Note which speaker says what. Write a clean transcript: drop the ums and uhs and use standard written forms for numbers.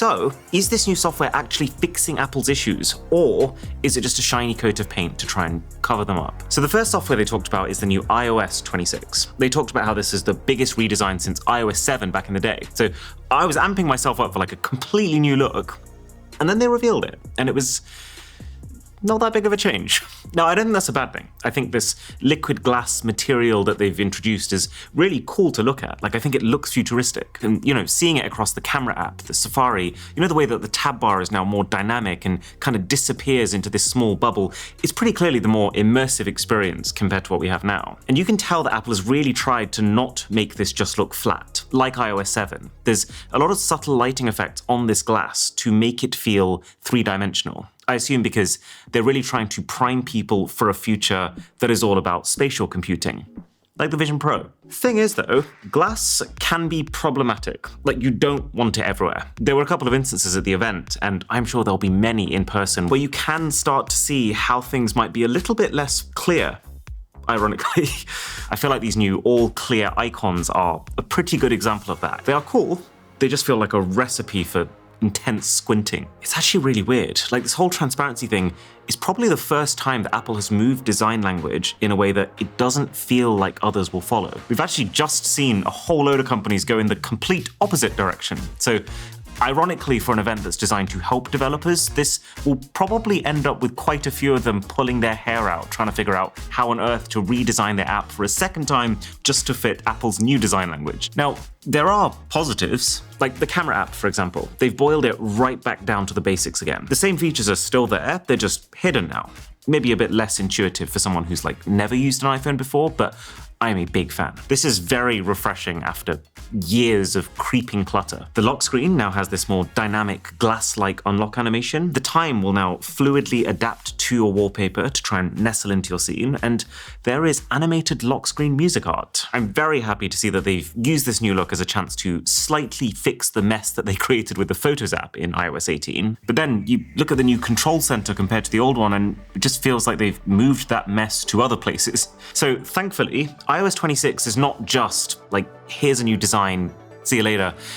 Speaker 1: So, is this new software actually fixing Apple's issues, or is it just a shiny coat of paint to try and cover them up? So the first software they talked about is the new iOS 26. They talked about how this is the biggest redesign since iOS 7 back in the day. So I was amping myself up for like a completely new look, and then they revealed it, and it was not that big of a change. Now, I don't think that's a bad thing. I think this liquid glass material that they've introduced is really cool to look at. Like, I think it looks futuristic. And, seeing it across the camera app, the Safari, the way that the tab bar is now more dynamic and kind of disappears into this small bubble, it's pretty clearly the more immersive experience compared to what we have now. And you can tell that Apple has really tried to not make this just look flat, like iOS 7. There's a lot of subtle lighting effects on this glass to make it feel three-dimensional. I assume because they're really trying to prime people for a future that is all about spatial computing, like the Vision Pro. Thing is though, glass can be problematic. Like, you don't want it everywhere. There were a couple of instances at the event, and I'm sure there'll be many in person, where you can start to see how things might be a little bit less clear. Ironically, I feel like these new all-clear icons are a pretty good example of that. They are cool, they just feel like a recipe for intense squinting. It's actually really weird. Like, this whole transparency thing is probably the first time that Apple has moved design language in a way that it doesn't feel like others will follow. We've actually just seen a whole load of companies go in the complete opposite direction. So, ironically, for an event that's designed to help developers, this will probably end up with quite a few of them pulling their hair out, trying to figure out how on earth to redesign their app for a second time just to fit Apple's new design language. Now, there are positives, like the camera app, for example. They've boiled it right back down to the basics again. The same features are still there, they're just hidden now. Maybe a bit less intuitive for someone who's never used an iPhone before, but I'm a big fan. This is very refreshing after years of creeping clutter. The lock screen now has this more dynamic glass-like unlock animation. The time will now fluidly adapt to your wallpaper to try and nestle into your scene, and there is animated lock screen music art. I'm very happy to see that they've used this new look as a chance to slightly fix the mess that they created with the Photos app in iOS 18. But then you look at the new control center compared to the old one, and it just feels like they've moved that mess to other places. So thankfully, iOS 26 is not just here's a new design, see you later.